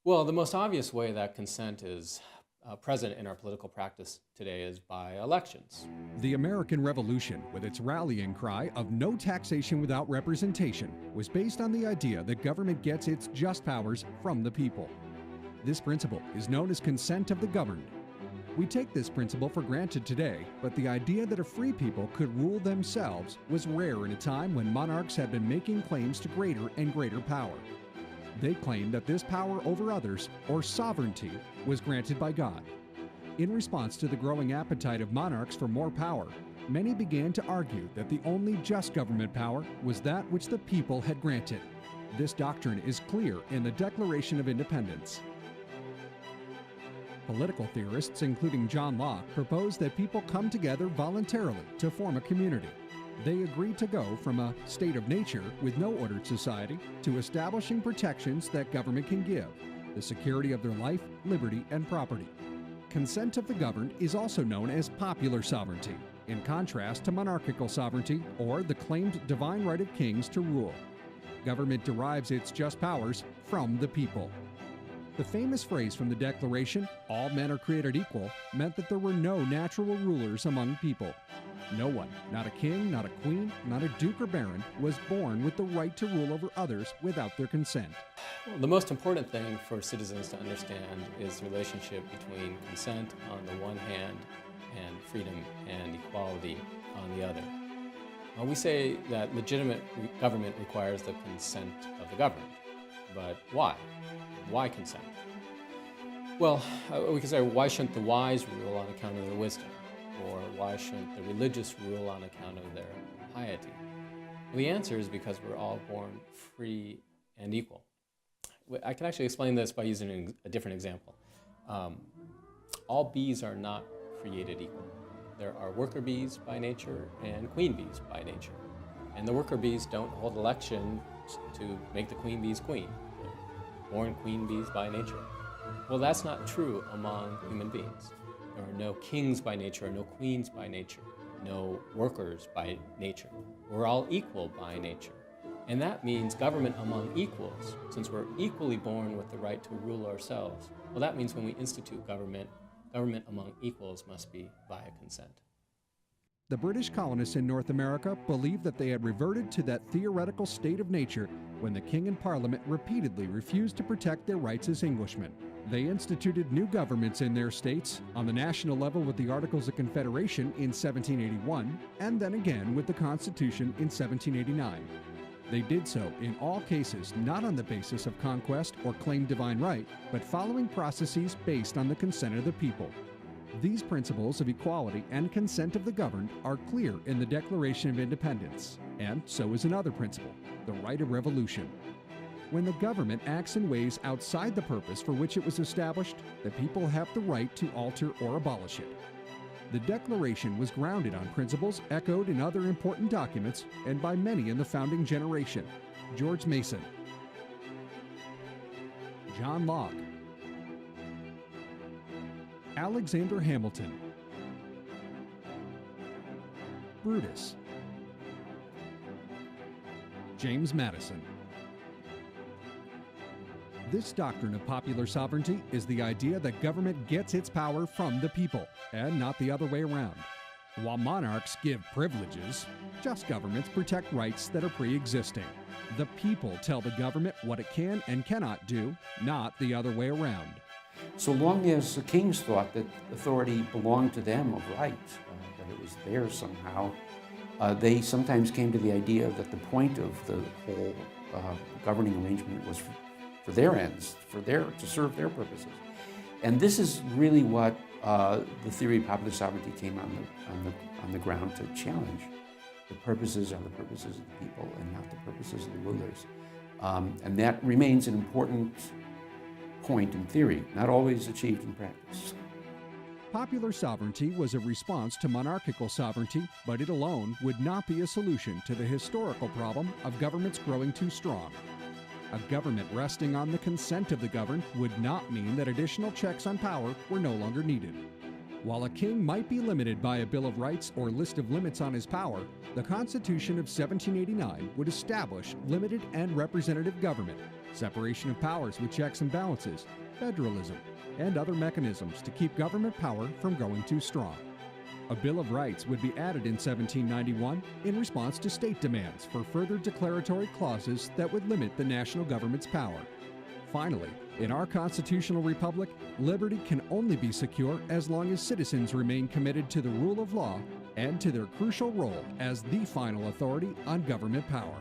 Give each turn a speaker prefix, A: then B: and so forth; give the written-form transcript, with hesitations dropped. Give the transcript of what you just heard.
A: Well, the most obvious way that consent is present in our political practice today is by elections.
B: The American Revolution, with its rallying cry of no taxation without representation, was based on the idea that government gets its just powers from the people. This principle is known as consent of the governed. We take this principle for granted today, but the idea that a free people could rule themselves was rare in a time when monarchs had been making claims to greater and greater power. They claimed that this power over others, or sovereignty, was granted by God. In response to the growing appetite of monarchs for more power, many began to argue that the only just government power was that which the people had granted. This doctrine is clear in the Declaration of Independence. Political theorists, including John Locke, propose that people come together voluntarily to form a community. They agreed to go from a state of nature with no ordered society to establishing protections that government can give, the security of their life, liberty, and property. Consent of the governed is also known as popular sovereignty, in contrast to monarchical sovereignty or the claimed divine right of kings to rule. Government derives its just powers from the people. The famous phrase from the Declaration, "All men are created equal," meant that there were no natural rulers among people. No one, not a king, not a queen, not a duke or baron, was born with the right to rule over others without their consent.
A: Well, the most important thing for citizens to understand is the relationship between consent on the one hand and freedom and equality on the other. We say that legitimate government requires the consent of the governed, but why? Why consent? Well, we can say, why shouldn't the wise rule on account of their wisdom? Or why shouldn't the religious rule on account of their piety? Well, the answer is because we're all born free and equal. I can actually explain this by using a different example. All bees are not created equal. There are worker bees by nature and queen bees by nature. And the worker bees don't hold elections to make the queen bees queen. They're born queen bees by nature. Well, that's not true among human beings. There are no kings by nature, no queens by nature, no workers by nature. We're all equal by nature. And that means government among equals, since we're equally born with the right to rule ourselves. Well, that means when we institute government, government among equals must be via consent.
B: The British colonists in North America believed that they had reverted to that theoretical state of nature when the King and Parliament repeatedly refused to protect their rights as Englishmen. They instituted new governments in their states, on the national level with the Articles of Confederation in 1781, and then again with the Constitution in 1789. They did so in all cases not on the basis of conquest or claimed divine right, but following processes based on the consent of the people. These principles of equality and consent of the governed are clear in the Declaration of Independence, and so is another principle, the right of revolution. When the government acts in ways outside the purpose for which it was established, the people have the right to alter or abolish it. The Declaration was grounded on principles echoed in other important documents and by many in the founding generation: George Mason, John Locke, Alexander Hamilton, Brutus, James Madison. This doctrine of popular sovereignty is the idea that government gets its power from the people, and not the other way around. While monarchs give privileges, just governments protect rights that are pre-existing. The people tell the government what it can and cannot do, not the other way around.
C: So long as the kings thought that authority belonged to them of right, that it was theirs somehow, they sometimes came to the idea that the point of the whole governing arrangement was for their ends, to serve their purposes. And this is really what the theory of popular sovereignty came on the ground to challenge. The purposes are the purposes of the people and not the purposes of the rulers. And that remains an important point in theory, not always achieved in practice.
B: Popular sovereignty was a response to monarchical sovereignty, but it alone would not be a solution to the historical problem of governments growing too strong. A government resting on the consent of the governed would not mean that additional checks on power were no longer needed. While a king might be limited by a Bill of Rights or list of limits on his power, the Constitution of 1789 would establish limited and representative government, separation of powers with checks and balances, federalism, and other mechanisms to keep government power from going too strong. A Bill of Rights would be added in 1791 in response to state demands for further declaratory clauses that would limit the national government's power. Finally, in our constitutional republic, liberty can only be secure as long as citizens remain committed to the rule of law and to their crucial role as the final authority on government power.